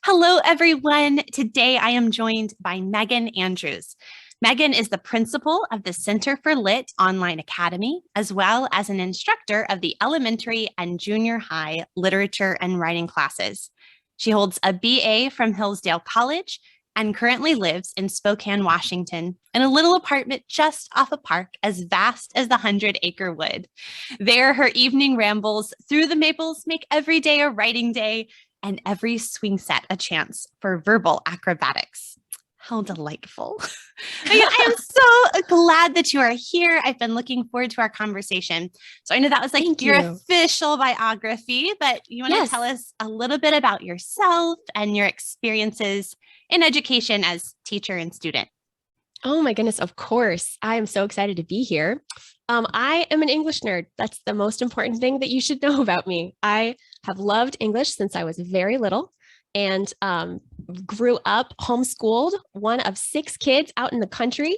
Hello, everyone. Today I am joined by Megan Andrews. Megan is the principal of the Center for Lit Online Academy, as well as an instructor of the elementary and junior high literature and writing classes. She holds a BA from Hillsdale College and currently lives in Spokane, Washington, in a little apartment just off a park as vast as the 100-acre wood. There, her evening rambles through the maples make every day a writing day and every swing set a chance for verbal acrobatics. How delightful. Megan, I am so glad that you are here. I've been looking forward to our conversation. So I know that was like Thank your you. official biography, but you want to Yes. tell us a little bit about yourself and your experiences in education as teacher and student. Oh my goodness. Of course. I am so excited to be here. I am an English nerd. That's the most important thing that you should know about me. I have loved English since I was very little and grew up homeschooled, one of six kids out in the country.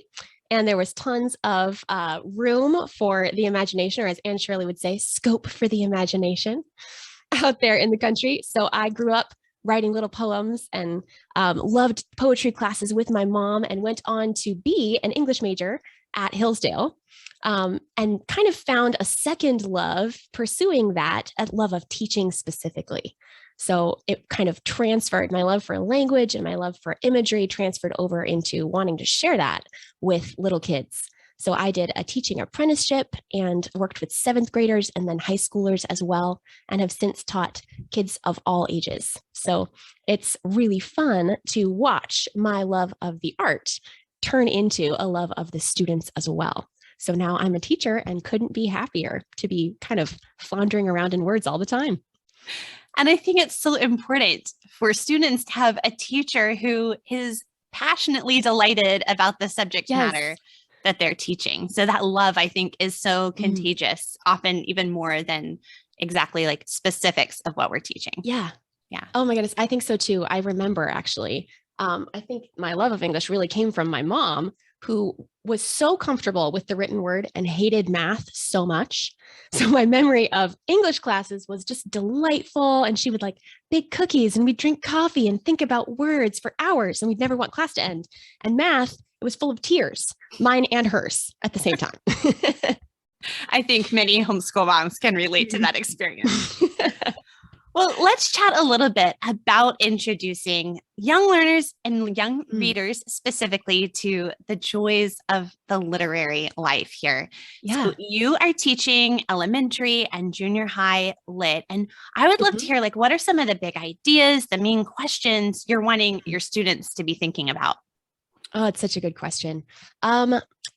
And there was tons of room for the imagination, or as Anne Shirley would say, scope for the imagination out there in the country. So I grew up writing little poems and loved poetry classes with my mom and went on to be an English major at Hillsdale and kind of found a second love pursuing that, a love of teaching specifically. So it kind of transferred my love for language and my love for imagery transferred over into wanting to share that with little kids. So I did a teaching apprenticeship and worked with seventh graders and then high schoolers as well, and have since taught kids of all ages. So it's really fun to watch my love of the art turn into a love of the students as well. So now I'm a teacher and couldn't be happier to be kind of floundering around in words all the time. And I think it's so important for students to have a teacher who is passionately delighted about the subject Yes. matter that they're teaching. So that love, I think, is so contagious, often even more than exactly like specifics of what we're teaching. Yeah. Yeah. Oh my goodness. I think so too. I remember actually, I think my love of English really came from my mom, who was so comfortable with the written word and hated math so much. So my memory of English classes was just delightful. And she would like bake cookies and we'd drink coffee and think about words for hours and we'd never want class to end. And math, it was full of tears, mine and hers at the same time. I think many homeschool moms can relate to that experience. Well, let's chat a little bit about introducing young learners and young readers specifically to the joys of the literary life here. Yeah. So you are teaching elementary and junior high lit, and I would love to hear like what are some of the big ideas, the main questions you're wanting your students to be thinking about? Oh, it's such a good question.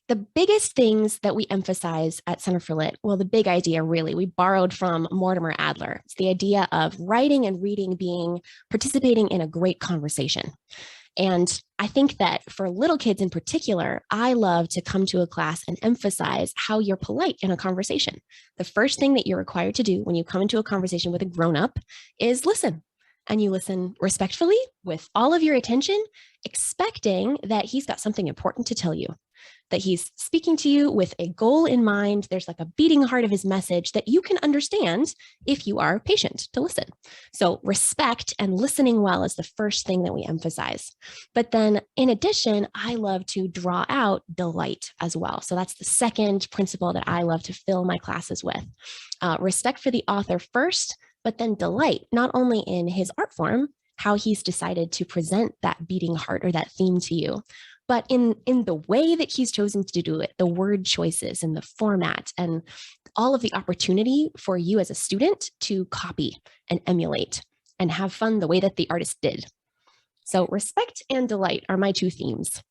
The biggest things that we emphasize at Center for Lit, well, the big idea really, we borrowed from Mortimer Adler. It's the idea of writing and reading being participating in a great conversation. And I think that for little kids in particular, I love to come to a class and emphasize how you're polite in a conversation. The first thing that you're required to do when you come into a conversation with a grown-up is listen. And you listen respectfully with all of your attention, expecting that he's got something important to tell you, that he's speaking to you with a goal in mind. There's like a beating heart of his message that you can understand if you are patient to listen. So respect and listening well is the first thing that we emphasize. But then in addition, I love to draw out delight as well. So that's the second principle that I love to fill my classes with. Respect for the author first, but then delight not only in his art form, how he's decided to present that beating heart or that theme to you, but in the way that he's chosen to do it, the word choices and the format and all of the opportunity for you as a student to copy and emulate and have fun the way that the artist did. So respect and delight are my two themes.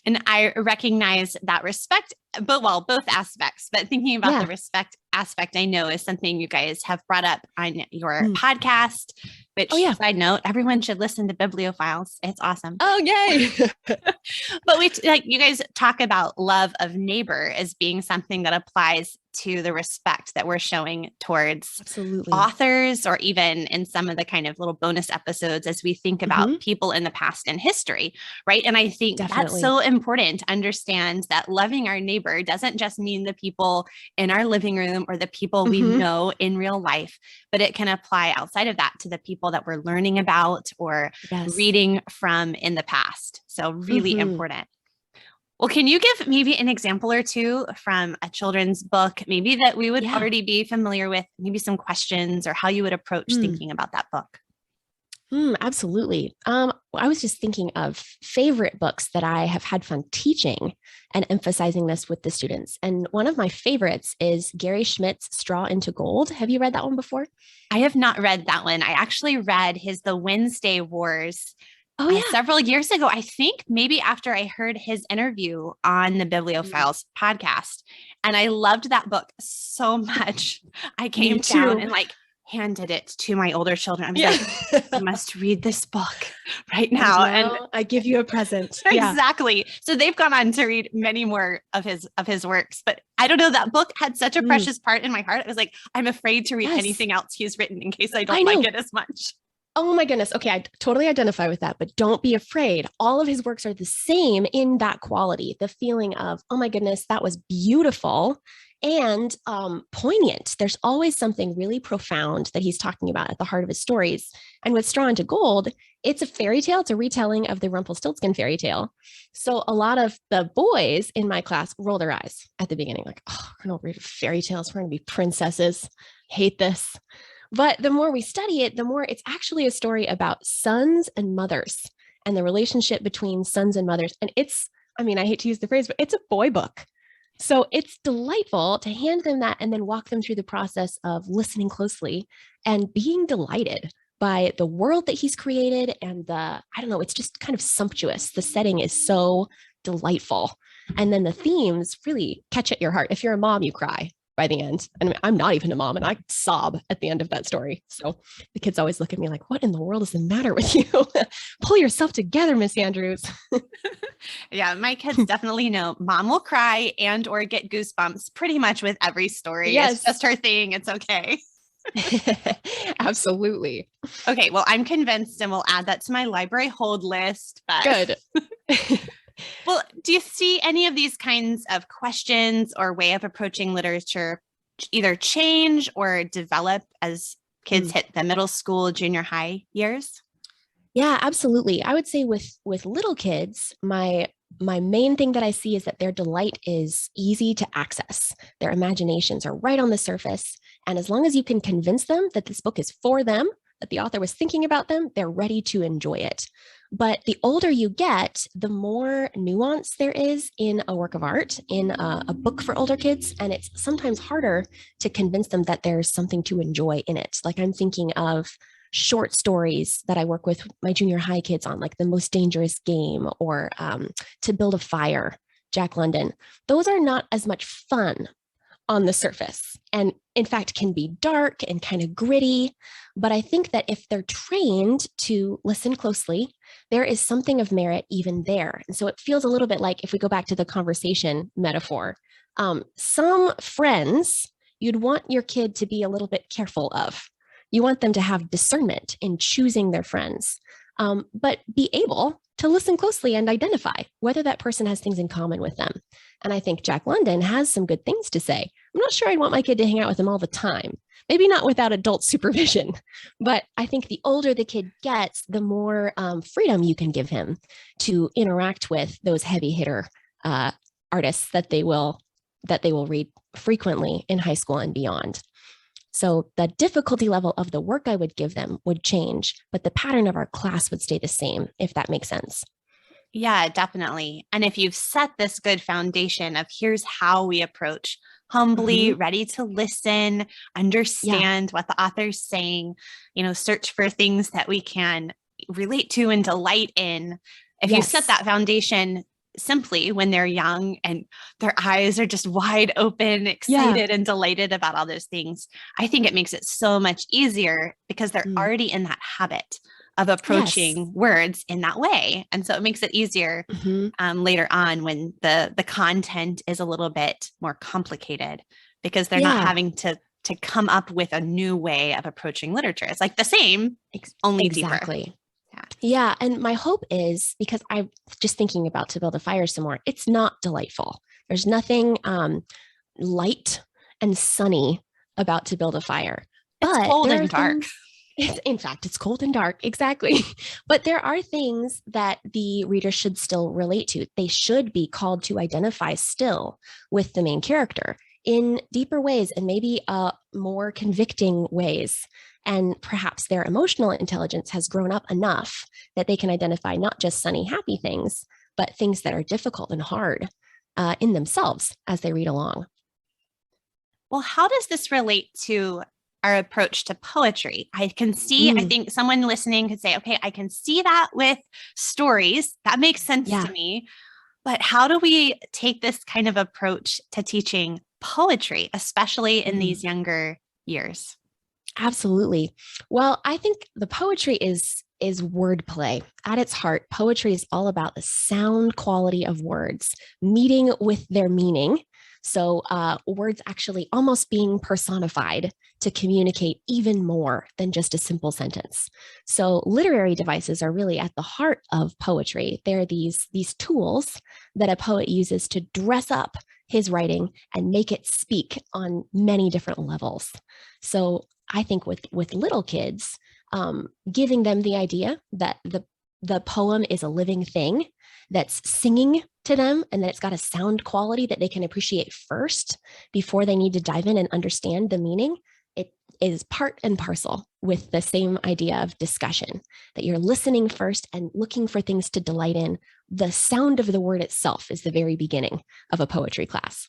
And I recognize that respect, but well, both aspects, but thinking about the respect aspect, I know is something you guys have brought up on your podcast, which side note, everyone should listen to Bibliophiles. It's awesome. Oh, yay. But you guys talk about love of neighbor as being something that applies to the respect that we're showing towards Absolutely. authors, or even in some of the kind of little bonus episodes as we think about people in the past and history, right? And I think that's so important to understand that loving our neighbor doesn't just mean the people in our living room or the people we know in real life, but it can apply outside of that to the people that we're learning about or reading from in the past. So really important. Well, can you give maybe an example or two from a children's book, maybe that we would already be familiar with, maybe some questions or how you would approach thinking about that book? Absolutely. I was just thinking of favorite books that I have had fun teaching and emphasizing this with the students. And one of my favorites is Gary Schmidt's Straw into Gold. Have you read that one before? I have not read that one. I actually read his The Wednesday Wars several years ago. I think maybe after I heard his interview on the Bibliophiles podcast. And I loved that book so much. I came down and handed it to my older children. I was like, you must read this book right now. And I give you a present. Exactly. So they've gone on to read many more of his works, but I don't know, that book had such a precious part in my heart. I was like, I'm afraid to read anything else he's written in case I don't like it as much. Oh my goodness. Okay. I totally identify with that, but don't be afraid. All of his works are the same in that quality, the feeling of, oh my goodness, that was beautiful and poignant. There's always something really profound that he's talking about at the heart of his stories. And with Straw into Gold, it's a fairy tale. It's a retelling of the Rumpelstiltskin fairy tale. So a lot of the boys in my class roll their eyes at the beginning, like, oh, we're going to read fairy tales. We're going to be princesses. Hate this. But the more we study it, the more it's actually a story about sons and mothers and the relationship between sons and mothers. And I hate to use the phrase, but it's a boy book. So it's delightful to hand them that and then walk them through the process of listening closely and being delighted by the world that he's created. And it's just kind of sumptuous. The setting is so delightful. And then the themes really catch at your heart. If you're a mom, you cry by the end. And I'm not even a mom, and I sob at the end of that story. So the kids always look at me like, what in the world is the matter with you? Pull yourself together, Miss Andrews. Yeah, my kids definitely know mom will cry and or get goosebumps pretty much with every story. Yes. It's just her thing. It's okay. Absolutely. Okay, well, I'm convinced, and we'll add that to my library hold list. But... Good. Well, do you see any of these kinds of questions or way of approaching literature either change or develop as kids hit the middle school, junior high years? Yeah, absolutely. I would say with little kids, my main thing that I see is that their delight is easy to access. Their imaginations are right on the surface. And as long as you can convince them that this book is for them, that the author was thinking about them, they're ready to enjoy it. But the older you get, the more nuance there is in a work of art, in a book for older kids. And it's sometimes harder to convince them that there's something to enjoy in it. Like I'm thinking of short stories that I work with my junior high kids on, like The Most Dangerous Game or To Build a Fire, Jack London. Those are not as much fun on the surface, and in fact can be dark and kind of gritty. But I think that if they're trained to listen closely, there is something of merit even there. And so it feels a little bit like, if we go back to the conversation metaphor, some friends you'd want your kid to be a little bit careful of. You want them to have discernment in choosing their friends, but be able to listen closely and identify whether that person has things in common with them. And I think Jack London has some good things to say. I'm not sure I'd want my kid to hang out with him all the time, maybe not without adult supervision, but I think the older the kid gets, the more freedom you can give him to interact with those heavy hitter artists that they will read frequently in high school and beyond. So the difficulty level of the work I would give them would change, but the pattern of our class would stay the same, if that makes sense. Yeah, definitely. And if you've set this good foundation of here's how we approach humbly, ready to listen, understand what the author's saying, search for things that we can relate to and delight in. If you set that foundation simply when they're young and their eyes are just wide open, excited and delighted about all those things, I think it makes it so much easier because they're already in that habit of approaching words in that way. And so it makes it easier later on when the content is a little bit more complicated, because they're not having to come up with a new way of approaching literature. It's like the same, only exactly. deeper. Yeah. And my hope is, because I'm just thinking about To Build a Fire some more, it's not delightful. There's nothing light and sunny about To Build a Fire. It's cold and dark. In fact, it's cold and dark. Exactly. But there are things that the reader should still relate to. They should be called to identify still with the main character in deeper ways, and maybe more convicting ways. And perhaps their emotional intelligence has grown up enough that they can identify not just sunny, happy things, but things that are difficult and hard in themselves as they read along. Well, how does this relate to our approach to poetry? I can see, I think someone listening could say, okay, I can see that with stories. That makes sense to me. But how do we take this kind of approach to teaching poetry, especially in these younger years? Absolutely. Well, I think the poetry is wordplay. At its heart, poetry is all about the sound quality of words meeting with their meaning. So words actually almost being personified to communicate even more than just a simple sentence. So literary devices are really at the heart of poetry. They're these tools that a poet uses to dress up his writing and make it speak on many different levels. So I think with little kids, giving them the idea that the poem is a living thing that's singing to them, and that it's got a sound quality that they can appreciate first before they need to dive in and understand the meaning, it is part and parcel with the same idea of discussion, that you're listening first and looking for things to delight in. The sound of the word itself is the very beginning of a poetry class.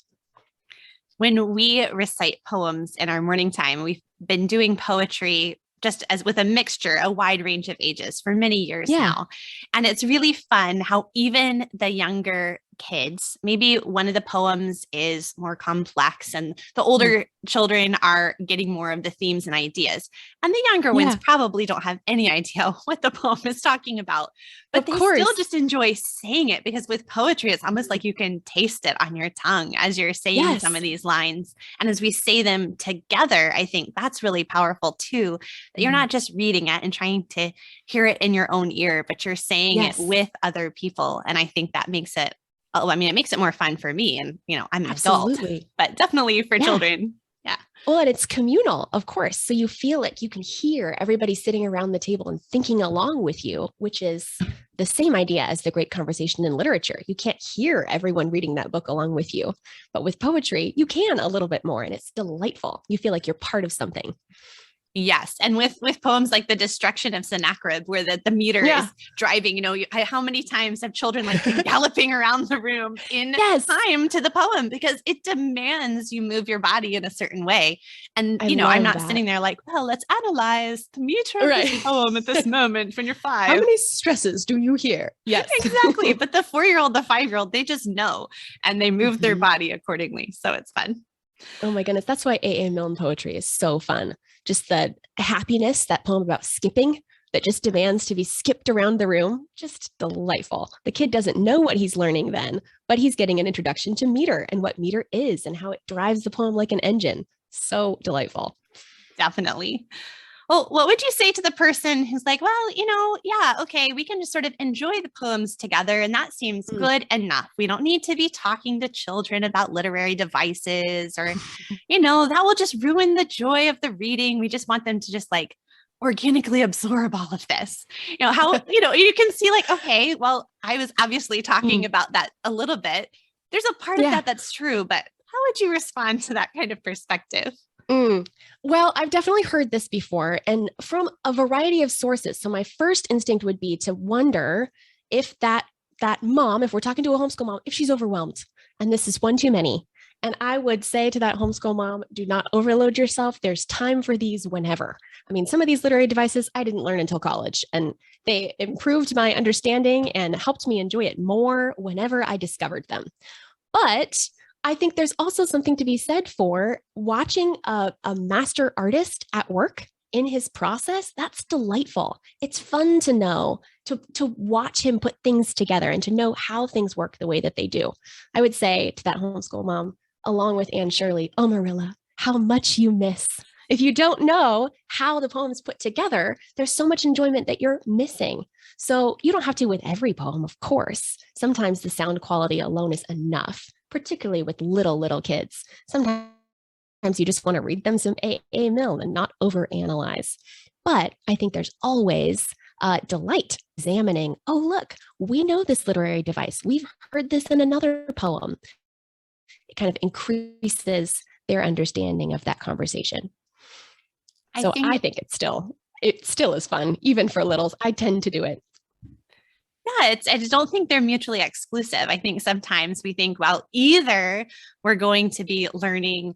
When we recite poems in our morning time, we've been doing poetry just as with a mixture, a wide range of ages for many years now. And it's really fun how even the younger kids, maybe one of the poems is more complex and the older children are getting more of the themes and ideas. And the younger ones probably don't have any idea what the poem is talking about, but they still just enjoy saying it, because with poetry, it's almost like you can taste it on your tongue as you're saying some of these lines. And as we say them together, I think that's really powerful too, that you're not just reading it and trying to hear it in your own ear, but you're saying it with other people. And I think that makes it, it makes it more fun for me. And, I'm an adult, but definitely for children. Yeah. Well, and it's communal, of course. So you feel like you can hear everybody sitting around the table and thinking along with you, which is the same idea as the great conversation in literature. You can't hear everyone reading that book along with you, but with poetry, you can a little bit more, and it's delightful. You feel like you're part of something. Yes. And with poems like The Destruction of Sennacherib, where the meter is driving, how many times have children been galloping around the room in time to the poem, because it demands you move your body in a certain way. And, I'm not sitting there like, well, let's analyze the meter of this poem at this moment when you're 5. How many stresses do you hear? Yes, exactly. But the 4-year-old, the 5-year-old, they just know, and they move their body accordingly. So it's fun. Oh my goodness. That's why A.A. Milne poetry is so fun. Just the happiness, that poem about skipping that just demands to be skipped around the room. Just delightful. The kid doesn't know what he's learning then, but he's getting an introduction to meter and what meter is and how it drives the poem like an engine. So delightful. Definitely. Well, what would you say to the person who's like, well, okay, we can just sort of enjoy the poems together, and that seems good enough. We don't need to be talking to children about literary devices or, that will just ruin the joy of the reading. We just want them to just organically absorb all of this. How, you can see okay, well, I was obviously talking about that a little bit. There's a part of that that's true, but how would you respond to that kind of perspective? Well, I've definitely heard this before, and from a variety of sources. So my first instinct would be to wonder if that mom, if we're talking to a homeschool mom, if she's overwhelmed and this is one too many. And I would say to that homeschool mom, do not overload yourself. There's time for these whenever. I mean, some of these literary devices I didn't learn until college, and they improved my understanding and helped me enjoy it more whenever I discovered them. But I think there's also something to be said for watching a master artist at work in his process. That's delightful. It's fun to know, to watch him put things together and to know how things work the way that they do. I would say to that homeschool mom, along with Anne Shirley, "Oh, Marilla, how much you miss." If you don't know how the poem's put together, there's so much enjoyment that you're missing. So you don't have to with every poem, of course. Sometimes the sound quality alone is enough, particularly with little kids. Sometimes you just want to read them some A.A. Milne and not overanalyze. But I think there's always delight examining, oh, look, we know this literary device. We've heard this in another poem. It kind of increases their understanding of that conversation. I think it still is fun, even for littles. I tend to do it. Yeah, I just don't think they're mutually exclusive. I think sometimes we think, well, either we're going to be learning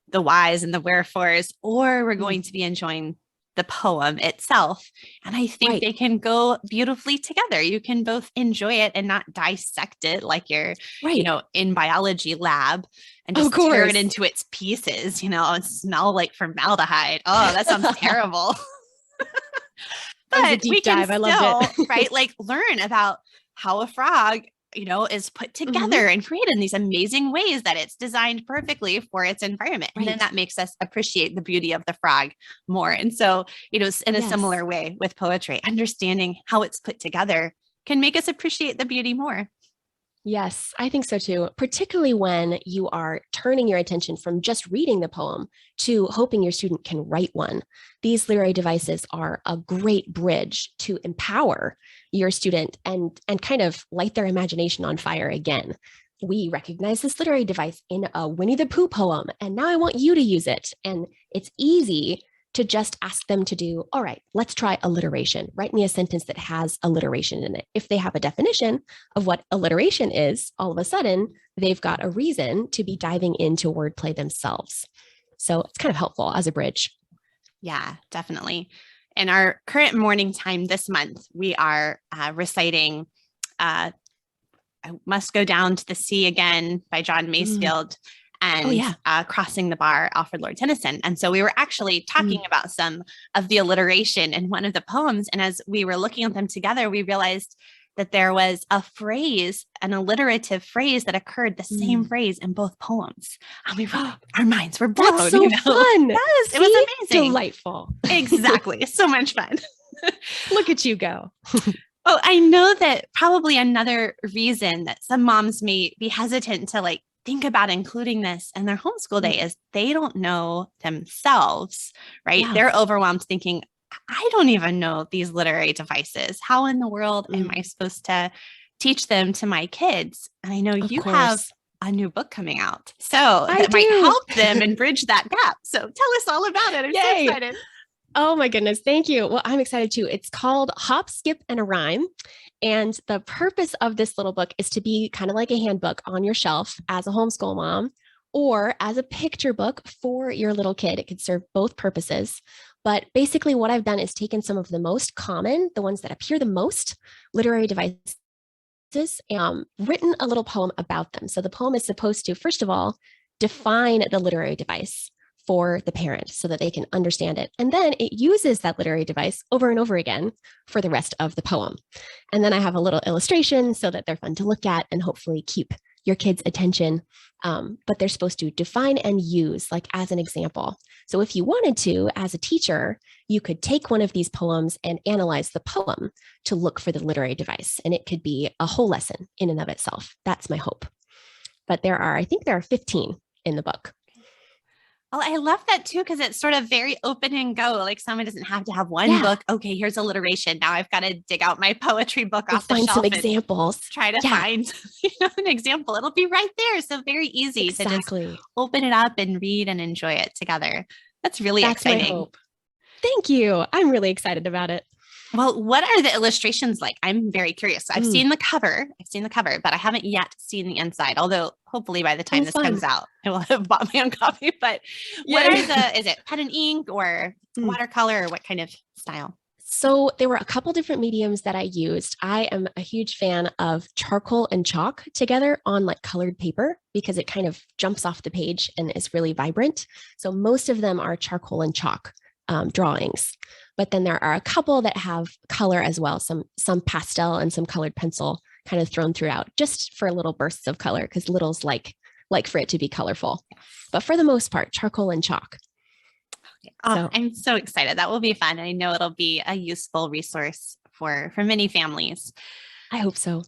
the whys and the wherefores, or we're going to be enjoying the poem itself. And I think they can go beautifully together. You can both enjoy it and not dissect it like you're, in biology lab and just tear it into its pieces, and smell like formaldehyde. Oh, that sounds terrible. But we can still, learn about how a frog, is put together and created in these amazing ways that it's designed perfectly for its environment. And then that makes us appreciate the beauty of the frog more. And so, in a similar way with poetry, understanding how it's put together can make us appreciate the beauty more. Yes, I think so too, particularly when you are turning your attention from just reading the poem to hoping your student can write one. These literary devices are a great bridge to empower your student and kind of light their imagination on fire again. We recognize this literary device in a Winnie the Pooh poem, and now I want you to use it. And it's easy to just ask them to do, all right, let's try alliteration. Write me a sentence that has alliteration in it. If they have a definition of what alliteration is, all of a sudden, they've got a reason to be diving into wordplay themselves. So it's kind of helpful as a bridge. Yeah, definitely. In our current morning time this month, we are reciting I Must Go Down to the Sea Again by John Masefield. And Crossing the Bar, Alfred Lord Tennyson. And so we were actually talking about some of the alliteration in one of the poems. And as we were looking at them together, we realized that there was a phrase, an alliterative phrase that occurred, the same phrase in both poems. And we were, our minds were blown. That's so fun. Yes, it was amazing. Delightful. Exactly. So much fun. Look at you go. Oh, I know that probably another reason that some moms may be hesitant to think about including this in their homeschool day is they don't know themselves, right? Yeah. They're overwhelmed thinking, I don't even know these literary devices. How in the world am I supposed to teach them to my kids? And I know you have a new book coming out, so that might help them and bridge that gap. So tell us all about it. I'm so excited. Oh my goodness. Thank you. Well, I'm excited too. It's called Hop, Skip, and a Rhyme. And the purpose of this little book is to be kind of like a handbook on your shelf as a homeschool mom or as a picture book for your little kid. It could serve both purposes. But basically what I've done is taken some of the most common, the ones that appear the most, literary devices, and written a little poem about them. So the poem is supposed to, first of all, define the literary device for the parent so that they can understand it. And then it uses that literary device over and over again for the rest of the poem. And then I have a little illustration so that they're fun to look at and hopefully keep your kids' attention. But they're supposed to define and use as an example. So if you wanted to, as a teacher, you could take one of these poems and analyze the poem to look for the literary device. And it could be a whole lesson in and of itself. That's my hope. But I think there are 15 in the book. Well, I love that too, because it's sort of very open and go. Someone doesn't have to have one book. Okay, here's alliteration. Now I've got to dig out my poetry book off the shelf. Find some examples. Try to find an example. It'll be right there. So very easy to just open it up and read and enjoy it together. That's really exciting. My hope. Thank you. I'm really excited about it. Well, what are the illustrations like? I'm very curious. So I've seen the cover, but I haven't yet seen the inside. Although hopefully by the time this comes out, I will have bought my own copy. But is it pen and ink or watercolor or what kind of style? So there were a couple different mediums that I used. I am a huge fan of charcoal and chalk together on colored paper because it kind of jumps off the page and is really vibrant. So most of them are charcoal and chalk drawings. But then there are a couple that have color as well, some pastel and some colored pencil kind of thrown throughout just for little bursts of color because littles like like for it to be colorful. But for the most part, charcoal and chalk. Oh, I'm so excited. That will be fun. I know it'll be a useful resource for many families. I hope so.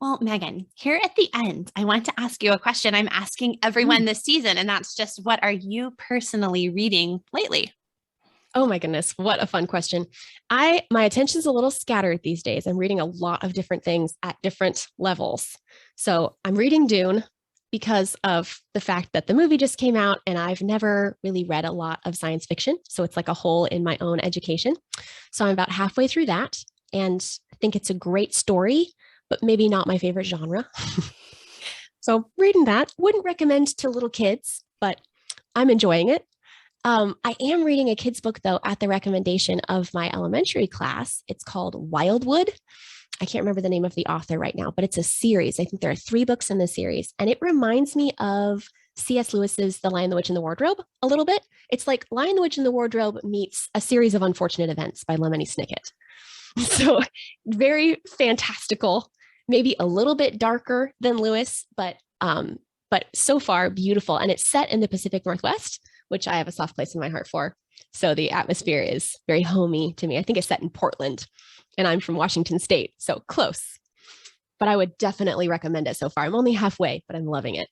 Well, Megan, here at the end, I want to ask you a question I'm asking everyone this season, and that's just, what are you personally reading lately? Oh my goodness, what a fun question. My attention's a little scattered these days. I'm reading a lot of different things at different levels. So I'm reading Dune because of the fact that the movie just came out and I've never really read a lot of science fiction. So it's like a hole in my own education. So I'm about halfway through that and I think it's a great story, but maybe not my favorite genre. So reading that, wouldn't recommend to little kids, but I'm enjoying it. I am reading a kid's book, though, at the recommendation of my elementary class. It's called Wildwood. I can't remember the name of the author right now, but it's a series. I think there are 3 books in the series, and it reminds me of C.S. Lewis's The Lion, the Witch, and the Wardrobe a little bit. It's like Lion, the Witch, and the Wardrobe meets A Series of Unfortunate Events by Lemony Snicket. So very fantastical, maybe a little bit darker than Lewis, but so far beautiful. And it's set in the Pacific Northwest, which I have a soft place in my heart for. So the atmosphere is very homey to me. I think it's set in Portland and I'm from Washington State, so close. But I would definitely recommend it so far. I'm only halfway, but I'm loving it.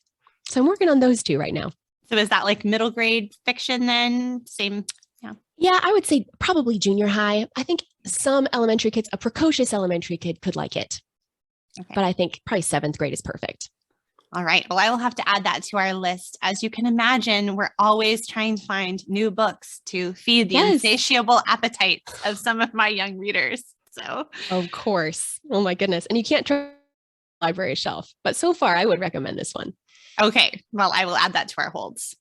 So I'm working on those 2 right now. So is that like middle grade fiction then? Same. Yeah. Yeah, I would say probably junior high. I think some elementary kids, a precocious elementary kid could like it. Okay. But I think probably 7th grade is perfect. All right. Well, I will have to add that to our list. As you can imagine, we're always trying to find new books to feed the insatiable appetites of some of my young readers. So, of course. Oh my goodness. And you can't try the library shelf, but so far I would recommend this one. Okay. Well, I will add that to our holds.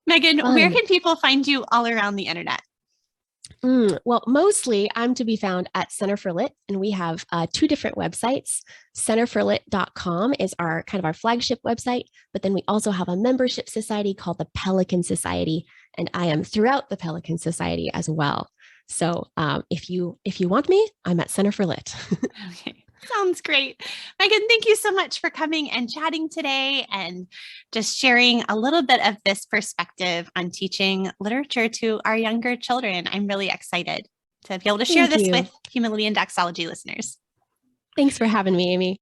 Megan, where can people find you all around the internet? Well, mostly I'm to be found at Center for Lit, and we have 2 different websites. Centerforlit.com is our kind of our flagship website, but then we also have a membership society called the Pelican Society, and I am throughout the Pelican Society as well. So if you want me, I'm at Center for Lit. Okay. Sounds great. Megan, thank you so much for coming and chatting today and just sharing a little bit of this perspective on teaching literature to our younger children. I'm really excited to be able to share this with humility and doxology listeners. Thanks for having me, Amy.